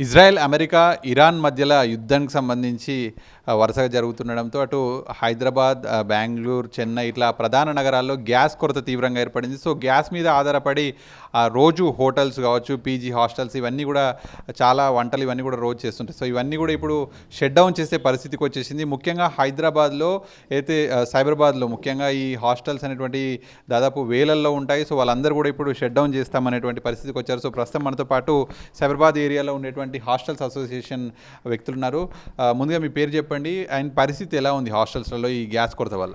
Israel, America, Iran మధ్యల యుద్ధానికి సంబంధించి వరుసగా జరుగుతుండడంతో అటు హైదరాబాద్, బెంగుళూరు, చెన్నై ఇట్లా ప్రధాన నగరాల్లో గ్యాస్ కొరత తీవ్రంగా ఏర్పడింది. సో గ్యాస్ మీద ఆధారపడి రోజు హోటల్స్ కావచ్చు, పీజీ హాస్టల్స్ ఇవన్నీ కూడా చాలా వంటలు ఇవన్నీ కూడా రోజు చేస్తుంటాయి. సో ఇవన్నీ కూడా ఇప్పుడు షట్ డౌన్ చేసే పరిస్థితికి వచ్చేసింది. ముఖ్యంగా హైదరాబాద్లో అయితే సైబరాబాద్లో ముఖ్యంగా ఈ హాస్టల్స్ అనేటువంటి దాదాపు వేలల్లో ఉంటాయి. సో వాళ్ళందరూ కూడా ఇప్పుడు షట్ డౌన్ చేస్తామనేటువంటి పరిస్థితికి వచ్చారు. సో ప్రస్తుతం మనతో పాటు సైబరాబాద్ ఏరియాలో ఉండేటువంటి హాస్టల్స్ అసోసియేషన్ వ్యక్తులు ఉన్నారు. ముందుగా మీ పేరు చెప్పండి, అండ్ పరిస్థితి ఎలా ఉంది హాస్టల్స్లలో ఈ గ్యాస్ కొరత వల్ల?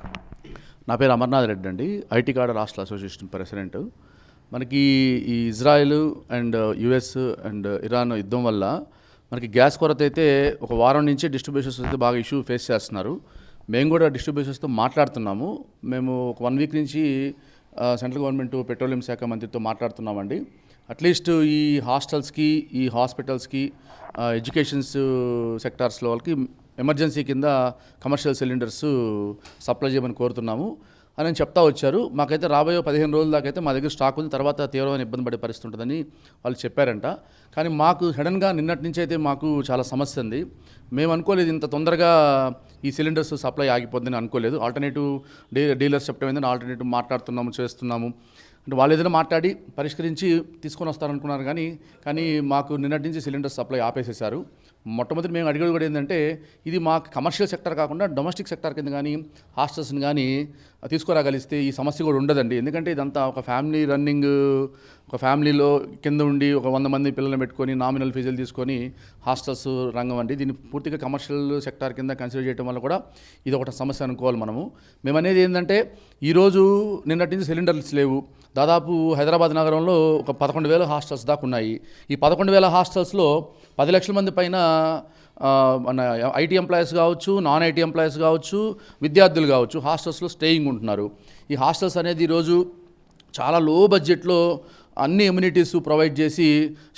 నా పేరు అమర్నాథ్ రెడ్డి అండి, IT card hostel association president. మనకి ఈ Israel and US and Iran యుద్ధం వల్ల మనకి గ్యాస్ కొరత అయితే ఒక వారం నుంచి డిస్ట్రిబ్యూషన్స్ అయితే బాగా ఇష్యూ ఫేస్ చేస్తున్నారు. మేము కూడా డిస్ట్రిబ్యూషన్స్తో మాట్లాడుతున్నాము. మేము ఒక 1 వీక్ నుంచి సెంట్రల్ గవర్నమెంట్ పెట్రోలియం శాఖ మంత్రితో మాట్లాడుతున్నామండి. అట్లీస్ట్ ఈ హాస్టల్స్కి, ఈ హాస్పిటల్స్కి, ఎడ్యుకేషన్స్ సెక్టార్స్లో వాళ్ళకి ఎమర్జెన్సీ కింద కమర్షియల్ సిలిండర్స్ సప్లై చేయమని కోరుతున్నాము అని చెప్తా వచ్చారు. మాకైతే రాబోయే 15 రోజుల దాకా అయితే మా దగ్గర స్టాక్ ఉంది, తర్వాత తీవ్రమైన ఇబ్బంది పడే పరిస్థితి ఉంటుందని వాళ్ళు చెప్పారంట. కానీ మాకు సడన్గా నిన్నటి నుంచి అయితే మాకు చాలా సమస్య ఉంది. మేము అనుకోలేదు ఇంత తొందరగా ఈ సిలిండర్స్ సప్లై ఆగిపోద్దని అనుకోలేదు. ఆల్టర్నేటివ్ డీలర్స్ చెప్పడం ఏంటంటే ఆల్టర్నేటివ్ మాట్లాడుతున్నాము, చేస్తున్నాము అంటే వాళ్ళు ఏదైనా మాట్లాడి పరిష్కరించి తీసుకొని వస్తారనుకున్నారు. కానీ మాకు నిన్నటి నుంచి సిలిండర్ సప్లై ఆపేసేశారు. మొట్టమొదటి మేము అడిగేది కూడా ఏంటంటే ఇది మాకు కమర్షియల్ సెక్టర్ కాకుండా డొమెస్టిక్ సెక్టర్ కింద కానీ హాస్టల్స్ని కానీ తీసుకురాగలిస్తే ఈ సమస్య కూడా ఉండదండి. ఎందుకంటే ఇదంతా ఒక ఫ్యామిలీ రన్నింగ్, ఒక ఫ్యామిలీలో కింద ఉండి ఒక 100 మంది పిల్లల్ని పెట్టుకొని నామినల్ ఫీజులు తీసుకొని హాస్టల్స్ రంగం అండి. దీన్ని పూర్తిగా కమర్షియల్ సెక్టార్ కింద కన్సిడర్ చేయడం వల్ల కూడా ఇది ఒకటి సమస్య అనుకోవాలి మనము. మేము అనేది ఏంటంటే ఈరోజు నిన్నటి నుంచి సిలిండర్స్ లేవు. దాదాపు హైదరాబాద్ నగరంలో ఒక 11,000 హాస్టల్స్ దాకా ఉన్నాయి. ఈ 11,000 హాస్టల్స్లో 10 లక్షల మంది పైన మన ఐటీ ఎంప్లాయీస్ కావచ్చు, నాన్ ఐటీ ఎంప్లాయీస్ కావచ్చు, విద్యార్థులు కావచ్చు హాస్టల్స్లో స్టేయింగ్ ఉంటున్నారు. ఈ హాస్టల్స్ అనేది ఈరోజు చాలా లో బడ్జెట్లో అన్ని ఎమ్యూనిటీస్ ప్రొవైడ్ చేసి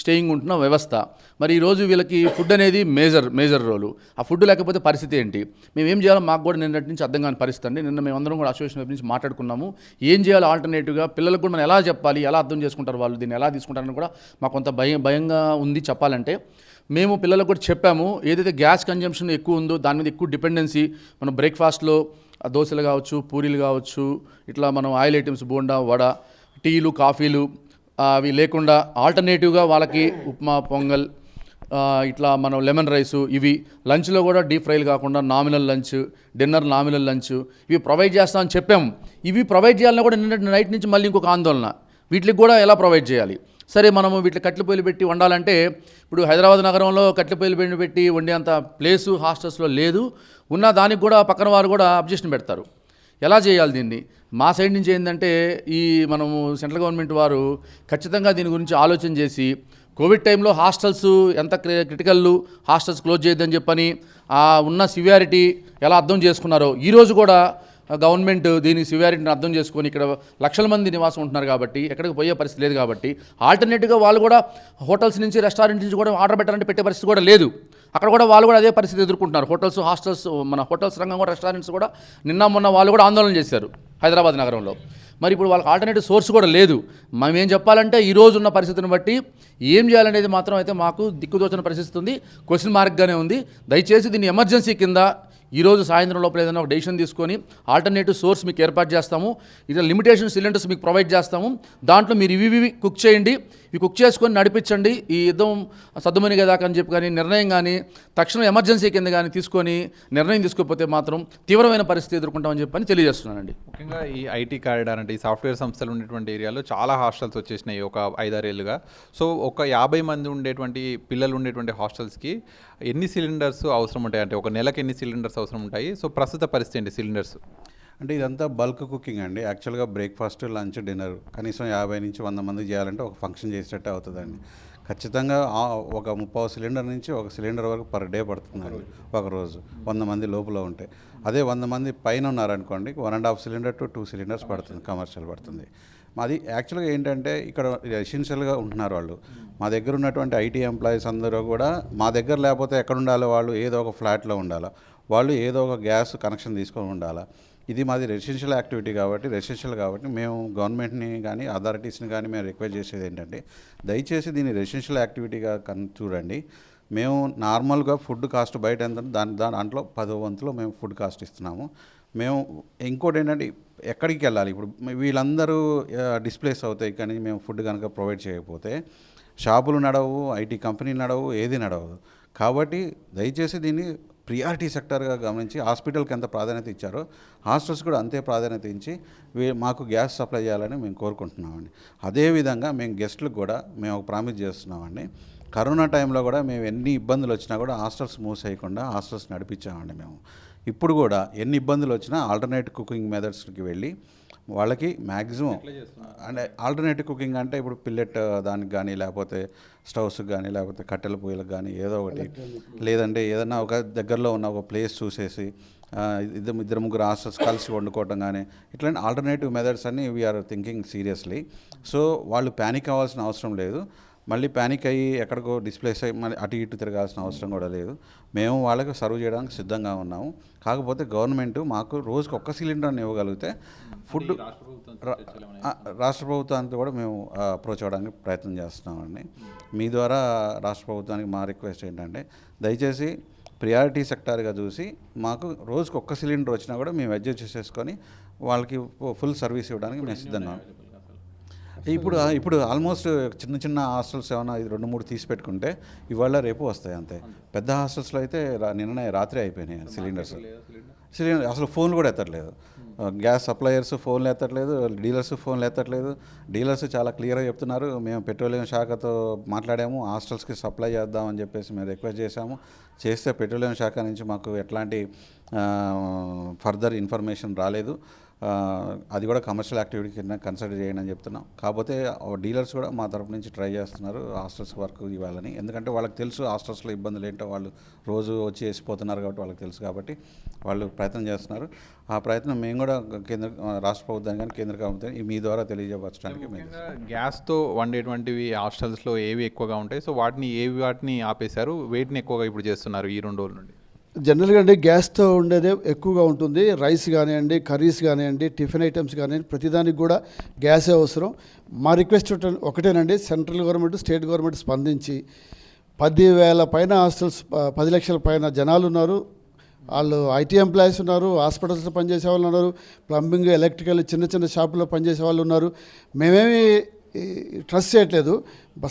స్టేయింగ్ ఉంటున్న వ్యవస్థ. మరి ఈరోజు వీళ్ళకి ఫుడ్ అనేది మేజర్ రోలు. ఆ ఫుడ్ లేకపోతే పరిస్థితి ఏంటి? మేము ఏం చేయాలో మాకు కూడా నిన్నటి నుంచి అర్థం కాని పరిస్థితి అండి. నిన్న మేమందరం కూడా అసోసియేషన్ వైపు నుంచి మాట్లాడుకున్నాము. ఏం చేయాలో ఆల్టర్నేటివ్గా పిల్లలకు కూడా మనం ఎలా చెప్పాలి, ఎలా అర్థం చేసుకుంటారు, వాళ్ళు దీన్ని ఎలా తీసుకుంటారని కూడా మాకు కొంత భయంగా ఉంది చెప్పాలంటే. మేము పిల్లలకు కూడా చెప్పాము, ఏదైతే గ్యాస్ కన్జంప్షన్ ఎక్కువ ఉందో దాని మీద ఎక్కువ డిపెండెన్సీ మనం బ్రేక్ఫాస్ట్లో దోశలు కావచ్చు, పూరీలు కావచ్చు, ఇట్లా మనం ఆయిల్ ఐటమ్స్ బోండా, వడ, టీలు, కాఫీలు అవి లేకుండా ఆల్టర్నేటివ్గా వాళ్ళకి ఉప్మా, పొంగల్, ఇట్లా మనం లెమన్ రైసు, ఇవి లంచ్లో కూడా డీప్ ఫ్రైలు కాకుండా nominal lunch, dinner nominal lunch ఇవి ప్రొవైడ్ చేస్తామని చెప్పాము. ఇవి ప్రొవైడ్ చేయాలన్నా కూడా నిన్న నైట్ నుంచి మళ్ళీ ఇంకొక ఆందోళన, వీటికి కూడా ఎలా ప్రొవైడ్ చేయాలి? సరే, మనము వీటిని కట్టెల పొయ్యిలు పెట్టి వండాలంటే ఇప్పుడు హైదరాబాద్ నగరంలో కట్టెల పొయ్యిలు పెట్టి వండేంత ప్లేసు హాస్టల్స్లో లేదు. ఉన్న దానికి కూడా పక్కన వారు కూడా అబ్జెక్షన్ పెడతారు. ఎలా చేయాలి దీన్ని? మా సైడ్ నుంచి ఏంటంటే మనము సెంట్రల్ గవర్నమెంట్ వారు ఖచ్చితంగా దీని గురించి ఆలోచన చేసి కోవిడ్ టైంలో హాస్టల్స్ ఎంత క్రిటికల్, హాస్టల్స్ క్లోజ్ చేయొద్దని చెప్పని ఉన్న సివియారిటీ ఎలా అర్థం చేసుకున్నారో ఈరోజు కూడా గవర్నమెంట్ దీని సివియారిటీని అర్థం చేసుకొని ఇక్కడ లక్షల మంది నివాసం ఉంటున్నారు కాబట్టి ఎక్కడికి పోయే పరిస్థితి లేదు కాబట్టి ఆల్టర్నేటివ్గా వాళ్ళు కూడా హోటల్స్ నుంచి, రెస్టారెంట్ నుంచి కూడా ఆర్డర్ పెట్టాలంటే పెట్టే పరిస్థితి కూడా లేదు. అక్కడ కూడా వాళ్ళు కూడా అదే పరిస్థితి ఎదుర్కొంటున్నారు. హాస్టల్స్ మన హోటల్స్ రంగం కూడా, రెస్టారెంట్స్ కూడా నిన్న మొన్న వాళ్ళు కూడా ఆందోళన చేశారు హైదరాబాద్ నగరంలో. మరి ఇప్పుడు వాళ్ళకి ఆల్టర్నేటివ్ సోర్స్ కూడా లేదు. మనం ఏం చెప్పాలంటే ఈరోజు ఉన్న పరిస్థితిని బట్టి ఏం చేయాలనేది మాత్రం అయితే మాకు దిక్కుదోచిన పరిస్థితి ఉంది, క్వశ్చన్ మార్క్గానే ఉంది. దయచేసి దీన్ని ఎమర్జెన్సీ కింద ఈరోజు సాయంత్రం లోపల ఏదైనా ఒక డెసిషన్ తీసుకొని ఆల్టర్నేటివ్ సోర్స్ మీకు ఏర్పాటు చేస్తాము, ఇది లిమిటేషన్ సిలిండర్స్ మీకు ప్రొవైడ్ చేస్తాము, దాంట్లో మీరు ఇవి కుక్ చేయండి, ఇవి కుక్ చేసుకొని నడిపించండి, ఈ యుద్ధం సద్దుమణిగేదాకా అని చెప్పి కానీ నిర్ణయం కానీ తక్షణం ఎమర్జెన్సీ కింద కానీ తీసుకొని నిర్ణయం తీసుకోకపోతే మాత్రం తీవ్రమైన పరిస్థితి ఎదుర్కొంటామని చెప్పని తెలియజేస్తున్నానండి. ముఖ్యంగా ఈ ఐటీ కారిడార్ అంటే ఈ సాఫ్ట్వేర్ సంస్థలు ఉండేటువంటి ఏరియాలో చాలా హాస్టల్స్ వచ్చేసినాయి ఒక 5-6 ఏళ్ళుగా. సో ఒక 50 మంది ఉండేటువంటి పిల్లలు ఉండేటువంటి హాస్టల్స్కి ఎన్ని సిలిండర్స్ అవసరం ఉంటాయి, అంటే ఒక నెలకు ఎన్ని సిలిండర్స్ అవసరం ఉంటాయి? సో ప్రస్తుత పరిస్థితి ఏంటి సిలిండర్స్? అంటే ఇదంతా బల్క్ కుకింగ్ అండి. యాక్చువల్గా బ్రేక్ఫాస్ట్, లంచ్, డిన్నర్ కనీసం 50 నుంచి 100 మంది చేయాలంటే ఒక ఫంక్షన్ చేసేటట్టే అవుతుందండి. ఖచ్చితంగా ఒక 30 సిలిండర్ నుంచి 1 సిలిండర్ వరకు పర్ డే పడుతుందండి ఒకరోజు 100 మంది లోపల ఉంటే. అదే 100 మంది పైన ఉన్నారనుకోండి 1.5 సిలిండర్ టు 2 సిలిండర్స్ పడుతుంది, కమర్షియల్ పడుతుంది. మాది యాక్చువల్గా ఏంటంటే ఇక్కడ ఎసెన్షియల్గా ఉంటున్నారు వాళ్ళు. మా దగ్గర ఉన్నటువంటి ఐటీ ఎంప్లాయీస్ అందరూ కూడా మా దగ్గర లేకపోతే ఎక్కడ ఉండాలి, వాళ్ళు ఏదో ఒక ఫ్లాట్లో ఉండాలా, వాళ్ళు ఏదో ఒక గ్యాస్ కనెక్షన్ తీసుకొని ఉండాలా. ఇది మాది రెసిడెన్షియల్ యాక్టివిటీ కాబట్టి మేము గవర్నమెంట్ని కానీ అథారిటీస్ని కానీ మేము రిక్వెస్ట్ చేసేది ఏంటంటే దయచేసి దీన్ని రెసిడెన్షియల్ యాక్టివిటీగా చూడండి. మేము నార్మల్గా ఫుడ్ కాస్ట్ బయట ఎంత దాంట్లో 10వ వంతులో మేము ఫుడ్ కాస్ట్ ఇస్తున్నాము. మేము ఇంకోటి ఏంటంటే ఎక్కడికి వెళ్ళాలి, ఇప్పుడు వీళ్ళందరూ డిస్ప్లేస్ అవుతాయి కానీ మేము ఫుడ్ కనుక ప్రొవైడ్ చేయకపోతే షాపులు నడవు, ఐటీ కంపెనీలు నడవు, ఏది నడవదు. కాబట్టి దయచేసి దీన్ని ప్రియారిటీ సెక్టర్గా గమనించి హాస్పిటల్కి ఎంత ప్రాధాన్యత ఇచ్చారో హాస్టల్స్ కూడా అంతే ప్రాధాన్యత ఇచ్చి మాకు గ్యాస్ సప్లై చేయాలని మేము కోరుకుంటున్నామండి. అదేవిధంగా మేము గెస్ట్లకు కూడా మేము ఒక ప్రామిస్ చేస్తున్నామండి. కరోనా టైంలో కూడా మేము ఎన్ని ఇబ్బందులు వచ్చినా కూడా హాస్టల్స్ మూవ్ చేయకుండా హాస్టల్స్ నడిపించామండి. మేము ఇప్పుడు కూడా ఎన్ని ఇబ్బందులు వచ్చినా ఆల్టర్నేటివ్ కుకింగ్ మెథడ్స్కి వెళ్ళి వాళ్ళకి మ్యాక్సిమం అంటే ఆల్టర్నేటివ్ కుకింగ్ అంటే ఇప్పుడు పిల్లెట్ దానికి కానీ లేకపోతే స్టవ్స్కి కానీ లేకపోతే కట్టెల పొయ్యిలకు కానీ ఏదో ఒకటి, లేదంటే ఏదైనా ఒక దగ్గరలో ఉన్న ఒక ప్లేస్ చూసేసి ఇద్దరు ముగ్గురు హాస్టల్స్ కలిసి వండుకోవటం కానీ ఇట్లాంటి ఆల్టర్నేటివ్ మెథడ్స్ అన్నీ వీఆర్ థింకింగ్ సీరియస్లీ. సో వాళ్ళు ప్యానిక్ అవ్వాల్సిన అవసరం లేదు. మళ్ళీ ప్యానిక్ అయ్యి ఎక్కడికో డిస్ప్లేస్ అయ్యి మళ్ళీ అటు ఇటు తిరగాల్సిన అవసరం కూడా లేదు. మేము వాళ్ళకి సర్వ్ చేయడానికి సిద్ధంగా ఉన్నాము. కాకపోతే గవర్నమెంట్ మాకు రోజుకి 1 సిలిండర్ని ఇవ్వగలిగితే ఫుడ్ రాష్ట్ర ప్రభుత్వానికి కూడా మేము అప్రోచ్ అవ్వడానికి ప్రయత్నం చేస్తున్నామండి. మీ ద్వారా రాష్ట్ర ప్రభుత్వానికి మా రిక్వెస్ట్ ఏంటంటే దయచేసి ప్రియారిటీ సెక్టార్గా చూసి మాకు రోజుకి 1 సిలిండర్ వచ్చినా కూడా మేము అడ్జస్ట్ చేసేసుకొని వాళ్ళకి ఫుల్ సర్వీస్ ఇవ్వడానికి మేము సిద్ధంగా ఉన్నాం. ఇప్పుడు ఆల్మోస్ట్ చిన్న హాస్టల్స్ ఏమైనా 2-3 తీసి పెట్టుకుంటే ఇవాళ రేపు వస్తాయి అంతే. పెద్ద హాస్టల్స్లో అయితే నిన్న రాత్రి అయిపోయినాయి సిలిండర్ అసలు ఫోన్లు కూడా ఎత్తట్లేదు. గ్యాస్ సప్లయర్స్ ఫోన్లు ఎత్తట్లేదు, డీలర్స్ ఫోన్లు ఎత్తట్లేదు. డీలర్స్ చాలా క్లియర్గా చెప్తున్నారు, మేము పెట్రోలియం శాఖతో మాట్లాడాము, హాస్టల్స్కి సప్లై చేద్దామని చెప్పేసి మేము రిక్వెస్ట్ చేస్తే పెట్రోలియం శాఖ నుంచి మాకు ఎట్లాంటి ఫర్దర్ ఇన్ఫర్మేషన్ రాలేదు. అది కూడా కమర్షియల్ యాక్టివిటీ కింద కన్సిడర్ చేయండి అని చెప్తున్నాం. కాకపోతే డీలర్స్ కూడా మా తరపు నుంచి ట్రై చేస్తున్నారు హాస్టల్స్ వర్క్ ఇవ్వాలని. ఎందుకంటే వాళ్ళకి తెలుసు హాస్టల్స్లో ఇబ్బందులు ఏంటో, వాళ్ళు రోజు వచ్చి వేసిపోతున్నారు కాబట్టి వాళ్ళకి తెలుసు, కాబట్టి వాళ్ళు ప్రయత్నం చేస్తున్నారు. ఆ ప్రయత్నం మేము కూడా రాష్ట్ర ప్రభుత్వానికి కానీ కేంద్ర ప్రభుత్వానికి మీ ద్వారా తెలియజేయవచ్చడానికి. గ్యాస్తో వండేటువంటివి హాస్టల్స్లో ఏవి ఎక్కువగా ఉంటాయి, సో వాటిని ఆపేశారు, వేటిని ఎక్కువగా ఇప్పుడు చేస్తున్నారు ఈ 2 రోజుల నుండి? జనరల్గా అండి గ్యాస్తో ఉండేదే ఎక్కువగా ఉంటుంది. రైస్ కానివ్వండి, కర్రీస్ కానివ్వండి, టిఫిన్ ఐటమ్స్ కానివ్వండి, ప్రతిదానికి కూడా గ్యాసే అవసరం. మా రిక్వెస్ట్ ఒకటేనండి, సెంట్రల్ గవర్నమెంట్ స్టేట్ గవర్నమెంట్ స్పందించి 10,000 పైన హాస్టల్స్, 10 లక్షల పైన జనాలు ఉన్నారు. వాళ్ళు ఐటీ ఎంప్లాయీస్ ఉన్నారు, హాస్పిటల్స్లో పనిచేసే వాళ్ళు ఉన్నారు, ప్లంబింగ్, ఎలక్ట్రికల్ చిన్న షాపుల్లో పనిచేసే వాళ్ళు ఉన్నారు. మేమేమి ట్రస్ట్ చేయట్లేదు.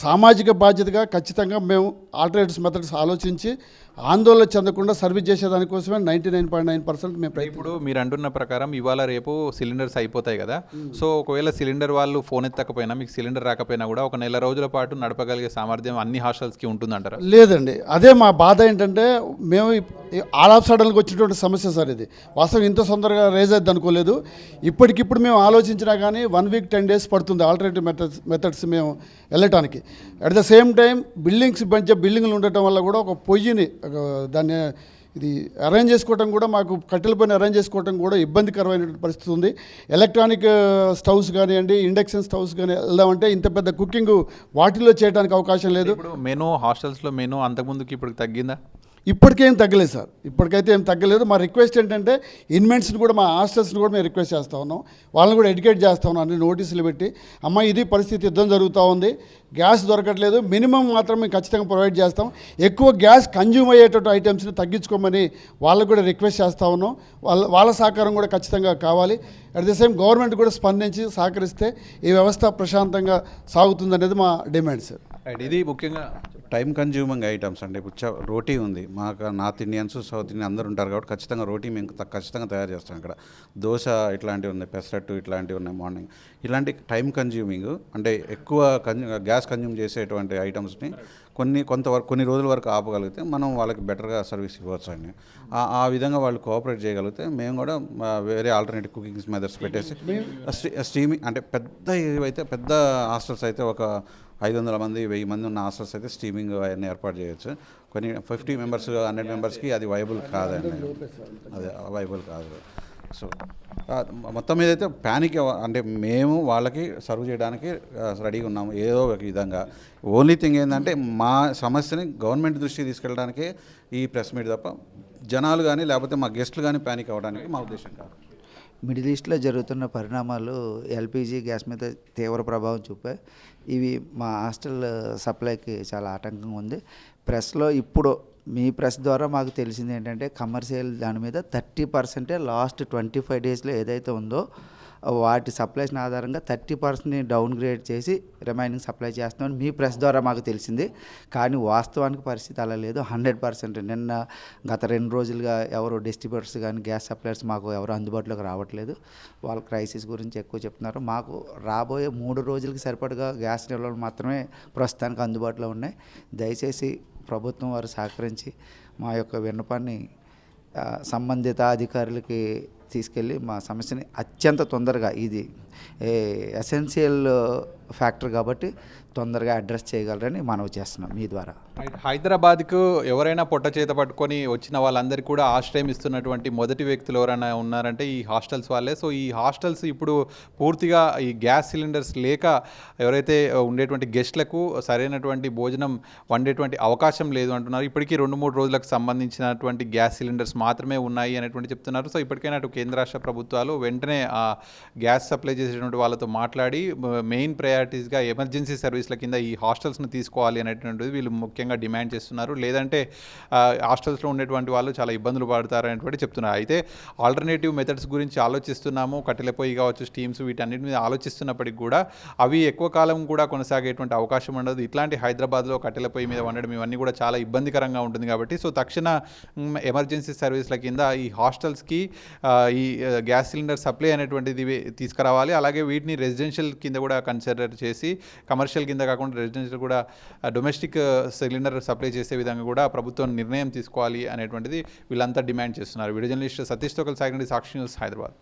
సామాజిక బాధ్యతగా ఖచ్చితంగా మేము ఆల్టర్నేటివ్స్ మెథడ్స్ ఆలోచించి ఆందోళన చెందకుండా సర్వీస్ చేసేదానికోసమే 99.9% మేము ప్రయత్నం. ఇప్పుడు మీరు అంటున్న ప్రకారం ఇవాళ రేపు సిలిండర్స్ అయిపోతాయి కదా, సో ఒకవేళ సిలిండర్ వాళ్ళు ఫోన్ ఎత్తకపోయినా, మీకు సిలిండర్ రాకపోయినా కూడా ఒక నెల రోజుల పాటు నడపగలిగే సామర్థ్యం అన్ని హాస్టల్స్కి ఉంటుందంటారా? లేదండి, అదే మా బాధ ఏంటంటే మేము ఆల్ ఆఫ్ సడన్గా వచ్చినటువంటి సమస్య సార్ ఇది. వాస్తవం ఇంత తొందరగా రేజ్ అవుతుంది అనుకోలేదు. ఇప్పటికిప్పుడు మేము ఆలోచించినా కానీ 1 వీక్ 10 డేస్ పడుతుంది ఆల్టర్నేటివ్ మెథడ్స్ మేము వెళ్ళటానికి. అట్ ద సేమ్ టైం బిల్డింగ్లు ఉండటం వల్ల కూడా ఒక పొయ్యిని దాన్ని ఇది అరేంజ్ చేసుకోవటం కూడా మాకు కట్టెల పైన అరేంజ్ చేసుకోవటం కూడా ఇబ్బందికరమైన పరిస్థితి ఉంది. ఎలక్ట్రానిక్ స్టవ్స్ కానివ్వండి, ఇండక్షన్ స్టవ్స్ కానీ వెళ్దామంటే ఇంత పెద్ద కుకింగ్ వాటిలో చేయడానికి అవకాశం లేదు. ఇప్పుడు మెనూ హాస్టల్స్లో మెనూ అంతకుముందుకి ఇప్పుడు తగ్గిందా? ఇప్పటికేం తగ్గలేదు సార్, ఇప్పటికైతే ఏం తగ్గలేదు. మా రిక్వెస్ట్ ఏంటంటే ఇన్వెంట్స్ని కూడా, మా హాస్టల్స్ని కూడా మేము రిక్వెస్ట్ చేస్తూ ఉన్నాం, వాళ్ళని కూడా ఎడ్యుకేట్ చేస్తూ ఉన్నాం, అన్ని నోటీసులు పెట్టి, అమ్మ ఇది పరిస్థితి, యుద్ధం జరుగుతూ ఉంది, గ్యాస్ దొరకట్లేదు, మినిమం మాత్రం మేము ఖచ్చితంగా ప్రొవైడ్ చేస్తాం, ఎక్కువ గ్యాస్ కన్జ్యూమ్ అయ్యేటట్టు ఐటమ్స్ని తగ్గించుకోమని వాళ్ళకు కూడా రిక్వెస్ట్ చేస్తూ ఉన్నాం. వాళ్ళ సహకారం కూడా ఖచ్చితంగా కావాలి. అట్ ది సేమ్ గవర్నమెంట్ కూడా స్పందించి సహకరిస్తే ఈ వ్యవస్థ ప్రశాంతంగా సాగుతుందనేది మా డిమాండ్ సార్. ఇది ముఖ్యంగా టైం కన్జ్యూమింగ్ ఐటమ్స్ అండి. ఇప్పుడు రోటీ ఉంది, మాకు నార్త్ ఇండియన్స్, సౌత్ ఇండియన్ అందరూ ఉంటారు కాబట్టి ఖచ్చితంగా రోటీ మేము ఖచ్చితంగా తయారు చేస్తాం. ఇక్కడ దోశ ఇట్లాంటివి ఉన్నాయి, పెసరట్టు ఇట్లాంటివి ఉన్నాయి మార్నింగ్. ఇలాంటి టైం కన్జ్యూమింగ్ అంటే ఎక్కువ గ్యాస్ కన్జ్యూమ్ చేసేటువంటి ఐటమ్స్ని కొన్ని రోజుల వరకు ఆపగలిగితే మనం వాళ్ళకి బెటర్గా సర్వీస్ ఇవ్వచ్చు అండి. ఆ విధంగా వాళ్ళు కోఆపరేట్ చేయగలిగితే మేము కూడా వేరే ఆల్టర్నేటివ్ కుకింగ్ మెథడ్స్ పెట్టేసి స్టీమింగ్ అంటే పెద్ద హాస్టల్స్ అయితే ఒక 500 మంది 1000 మంది ఉన్న హాస్టల్స్ అయితే స్టీమింగ్ అవన్నీ ఏర్పాటు చేయొచ్చు. కొన్ని 50 మెంబర్స్ 100 మెంబర్స్కి అది వైబుల్ కాదండి, అది వైబుల్ కాదు. సో మొత్తం మీద అయితే ప్యానిక్ అంటే మేము వాళ్ళకి సర్వ్ చేయడానికి రెడీగా ఉన్నాము ఏదో ఒక విధంగా. ఓన్లీ థింగ్ ఏంటంటే మా సమస్యని గవర్నమెంట్ దృష్టికి తీసుకెళ్ళడానికే ఈ ప్రెస్ మీట్ తప్ప జనాలు కానీ లేకపోతే మా గెస్టులు కానీ ప్యానిక్ అవ్వడానికి మా ఉద్దేశం కాదు. మిడిల్ ఈస్ట్లో జరుగుతున్న పరిణామాలు ఎల్పిజి గ్యాస్ మీద తీవ్ర ప్రభావం చూపాయి. ఇవి మా హాస్టల్ సప్లైకి చాలా ఆటంకంగా ఉంది. ప్రెస్లో ఇప్పుడు మీ ప్రెస్ ద్వారా మాకు తెలిసింది ఏంటంటే కమర్షియల్ దాని మీద 30% లాస్ట్ 25 డేస్లో ఏదైతే ఉందో వాటి సప్లైస్ ఆధారంగా 30% డౌన్ గ్రేడ్ చేసి రిమైనింగ్ సప్లై చేస్తున్నామని మీ ప్రెస్ ద్వారా మాకు తెలిసింది. కానీ వాస్తవానికి పరిస్థితి అలా లేదు. 100% నిన్న గత 2 రోజులుగా ఎవరు డిస్ట్రిబ్యూటర్స్ కానీ గ్యాస్ సప్లైర్స్ మాకు ఎవరు అందుబాటులోకి రావట్లేదు. వాళ్ళ క్రైసిస్ గురించి ఎక్కువ చెప్తున్నారు. మాకు రాబోయే 3 రోజులకి సరిపడగా గ్యాస్ నిల్వలు మాత్రమే ప్రస్తుతానికి అందుబాటులో ఉన్నాయి. దయచేసి ప్రభుత్వం వారు సహకరించి మా యొక్క విన్నపాన్ని సంబంధిత అధికారులకి తీసుకెళ్ళి మా సమస్యని అత్యంత తొందరగా, ఇది ఎసెన్షియల్ ఫ్యాక్టర్ కాబట్టి తొందరగా అడ్రస్ చేయగలరని మనవి చేస్తున్నాం మీ ద్వారా. హైదరాబాద్కు ఎవరైనా పొట్ట చేత పట్టుకొని వచ్చిన వాళ్ళందరికీ కూడా ఆశ్రయం ఇస్తున్నటువంటి మొదటి వ్యక్తులు ఎవరైనా ఉన్నారంటే ఈ హాస్టల్స్ వాళ్ళే. సో ఈ హాస్టల్స్ ఇప్పుడు పూర్తిగా ఈ గ్యాస్ సిలిండర్స్ లేక ఎవరైతే ఉండేటువంటి గెస్ట్లకు సరైనటువంటి భోజనం వండేటువంటి అవకాశం లేదు అంటున్నారు. ఇప్పటికీ 2-3 రోజులకు సంబంధించినటువంటి గ్యాస్ సిలిండర్స్ మాత్రమే ఉన్నాయి అనేటువంటి చెప్తున్నారు. సో ఇప్పటికైనా అటు కేంద్ర రాష్ట్ర ప్రభుత్వాలు వెంటనే ఆ గ్యాస్ సప్లై చేసేటువంటి వాళ్ళతో మాట్లాడి మెయిన్ ప్రయారిటీస్గా ఎమర్జెన్సీ సర్వీస్ల కింద ఈ హాస్టల్స్ను తీసుకోవాలి అనేటువంటిది వీళ్ళు ముఖ్యంగా డిమాండ్ చేస్తున్నారు. లేదంటే హాస్టల్స్లో ఉండేటువంటి వాళ్ళు చాలా ఇబ్బందులు పడతారు అనేటువంటి చెప్తున్నారు. అయితే ఆల్టర్నేటివ్ మెథడ్స్ గురించి ఆలోచిస్తున్నాము, కట్టెల పొయ్యి కావచ్చు, స్టీమ్స్, వీటన్నిటి మీద ఆలోచిస్తున్నప్పటికీ కూడా అవి ఎక్కువ కాలం కూడా కొనసాగేటువంటి అవకాశం ఉండదు. ఇట్లాంటి హైదరాబాద్లో కట్టెల పొయ్యి మీద వండడం ఇవన్నీ కూడా చాలా ఇబ్బందికరంగా ఉంటుంది కాబట్టి సో తక్షణ ఎమర్జెన్సీ సర్వీస్ల కింద ఈ హాస్టల్స్కి ఈ గ్యాస్ సిలిండర్ సప్లై అనేటువంటిది తీసుకురావాలి. అలాగే వీటిని రెసిడెన్షియల్ కింద కూడా కన్సిడర్ చేసి కమర్షియల్ కింద కాకుండా రెసిడెన్షియల్ కూడా డొమెస్టిక్ సిలిండర్ సప్లై చేసే విధంగా కూడా ప్రభుత్వం నిర్ణయం తీసుకోవాలి అనేటువంటిది వీళ్ళంతా డిమాండ్ చేస్తున్నారు. వీడియో జర్నలిస్ట్ సతీష్ తోకల్, సాక్షి న్యూస్, హైదరాబాద్.